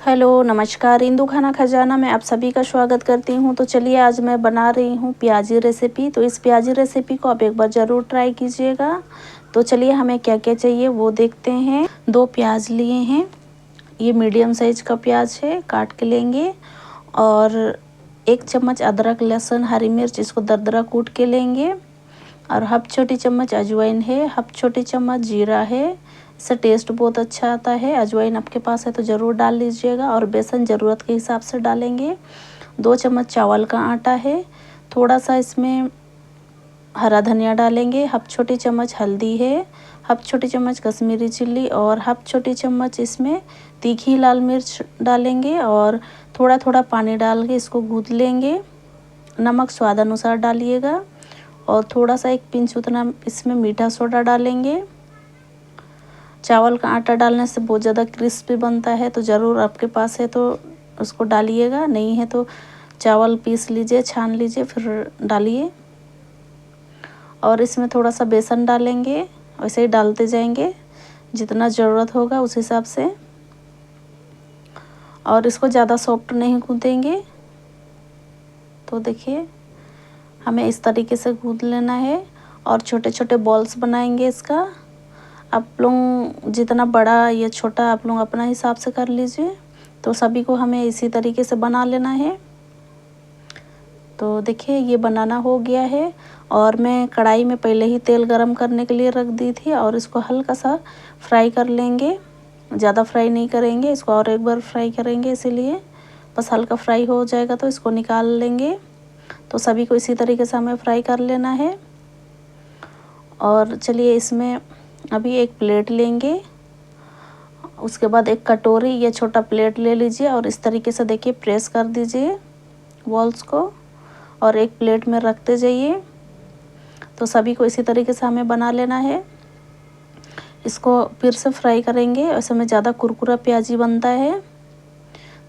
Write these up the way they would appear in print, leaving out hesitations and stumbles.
Hello नमस्कार, इंदु खाना खजाना में आप सभी का स्वागत करती हूँ। तो चलिए आज मैं बना रही हूँ प्याजी रेसिपी। तो इस प्याजी रेसिपी को आप एक बार ज़रूर ट्राई कीजिएगा। तो चलिए हमें क्या क्या चाहिए वो देखते हैं। 2 प्याज लिए हैं, ये मीडियम साइज का प्याज है, काट के लेंगे। और 1 चम्मच अदरक लहसुन हरी मिर्च, इसको दरदरा कूट के लेंगे। और हाफ छोटी चम्मच अजवाइन है, हाफ छोटी चम्मच जीरा है। इससे टेस्ट बहुत अच्छा आता है। अजवाइन आपके पास है तो ज़रूर डाल लीजिएगा। और बेसन ज़रूरत के हिसाब से डालेंगे। 2 चम्मच चावल का आटा है। थोड़ा सा इसमें हरा धनिया डालेंगे। हाफ छोटी चम्मच हल्दी है, हाफ छोटी चम्मच कश्मीरी चिल्ली और हाफ छोटी चम्मच इसमें तीखी लाल मिर्च डालेंगे। और थोड़ा थोड़ा पानी डाल के इसको गूँथ लेंगे। नमक स्वाद अनुसार डालिएगा। और थोड़ा सा 1 पिंच उतना इसमें मीठा सोडा डालेंगे। चावल का आटा डालने से बहुत ज़्यादा क्रिस्पी बनता है, तो ज़रूर आपके पास है तो उसको डालिएगा, नहीं है तो चावल पीस लीजिए, छान लीजिए फिर डालिए। और इसमें थोड़ा सा बेसन डालेंगे, वैसे ही डालते जाएंगे जितना ज़रूरत होगा उस हिसाब से। और इसको ज़्यादा सॉफ्ट नहीं गूँथेंगे। तो देखिए हमें इस तरीके से गूँथ लेना है। और छोटे छोटे बॉल्स बनाएंगे इसका। आप लोग जितना बड़ा या छोटा आप लोग अपना हिसाब से कर लीजिए। तो सभी को हमें इसी तरीके से बना लेना है। तो देखिए ये बनाना हो गया है। और मैं कढ़ाई में पहले ही तेल गरम करने के लिए रख दी थी। और इसको हल्का सा फ्राई कर लेंगे, ज़्यादा फ्राई नहीं करेंगे इसको, और एक बार फ्राई करेंगे, इसीलिए बस हल्का फ्राई हो जाएगा तो इसको निकाल लेंगे। तो सभी को इसी तरीके से हमें फ्राई कर लेना है। और चलिए इसमें अभी एक प्लेट लेंगे, उसके बाद एक कटोरी या छोटा प्लेट ले लीजिए। और इस तरीके से देखिए प्रेस कर दीजिए बॉल्स को और एक प्लेट में रखते जाइए। तो सभी को इसी तरीके से हमें बना लेना है। इसको फिर से फ्राई करेंगे, ऐसे में ज़्यादा कुरकुरा प्याजी बनता है।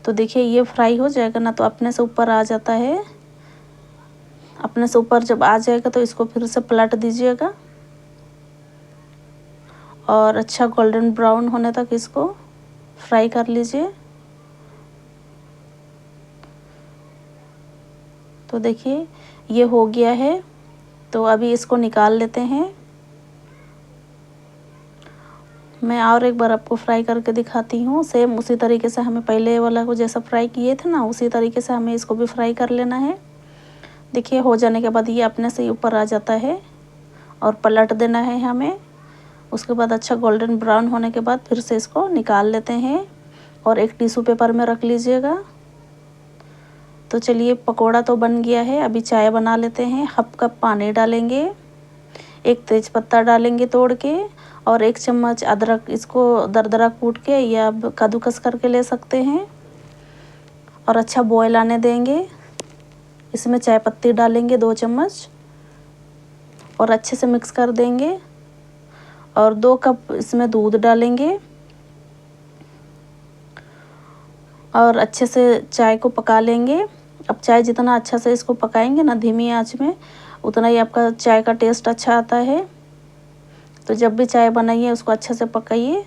तो देखिए ये फ्राई हो जाएगा ना तो अपने से ऊपर आ जाता है। अपने से ऊपर जब आ जाएगा तो इसको फिर से पलट दीजिएगा। और अच्छा गोल्डन ब्राउन होने तक इसको फ्राई कर लीजिए। तो देखिए ये हो गया है। तो अभी इसको निकाल लेते हैं। मैं और एक बार आपको फ्राई करके दिखाती हूँ। सेम उसी तरीके से हमें पहले वाला को जैसा फ्राई किए थे ना, उसी तरीके से हमें इसको भी फ्राई कर लेना है। देखिए हो जाने के बाद ये अपने से ही ऊपर आ जाता है और पलट देना है हमें। उसके बाद अच्छा गोल्डन ब्राउन होने के बाद फिर से इसको निकाल लेते हैं और एक टिश्यू पेपर में रख लीजिएगा। तो चलिए पकोड़ा तो बन गया है। अभी चाय बना लेते हैं। हाफ कप पानी डालेंगे, 1 तेज़पत्ता डालेंगे तोड़ के, और 1 चम्मच अदरक, इसको दरदरा कूट के या कद्दूकस करके ले सकते हैं। और अच्छा बॉयल आने देंगे। इसमें चाय पत्ती डालेंगे 2 चम्मच और अच्छे से मिक्स कर देंगे। और 2 कप इसमें दूध डालेंगे और अच्छे से चाय को पका लेंगे। अब चाय जितना अच्छा से इसको पकाएंगे ना धीमी आंच में, उतना ही आपका चाय का टेस्ट अच्छा आता है। तो जब भी चाय बनाइए उसको अच्छे से पकाइए।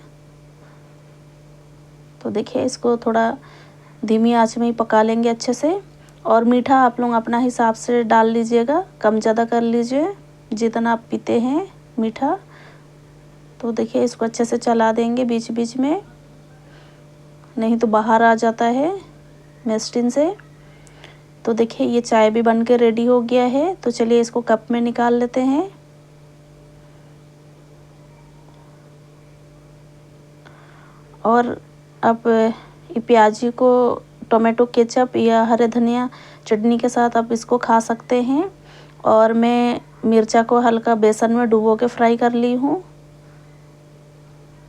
तो देखिए इसको थोड़ा धीमी आंच में ही पका लेंगे अच्छे से। और मीठा आप लोग अपना हिसाब से डाल लीजिएगा, कम ज़्यादा कर लीजिए जितना आप पीते हैं मीठा। तो देखिए इसको अच्छे से चला देंगे बीच बीच में, नहीं तो बाहर आ जाता है मेस्टिन से। तो देखिए ये चाय भी बन के रेडी हो गया है। तो चलिए इसको कप में निकाल लेते हैं। और अब ये प्याजी को टोमेटो केचप या हरे धनिया चटनी के साथ आप इसको खा सकते हैं। और मैं मिर्चा को हल्का बेसन में डुबो के फ्राई कर ली हूँ।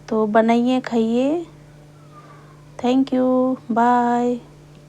तो बनाइए, खाइए। Thank you, bye.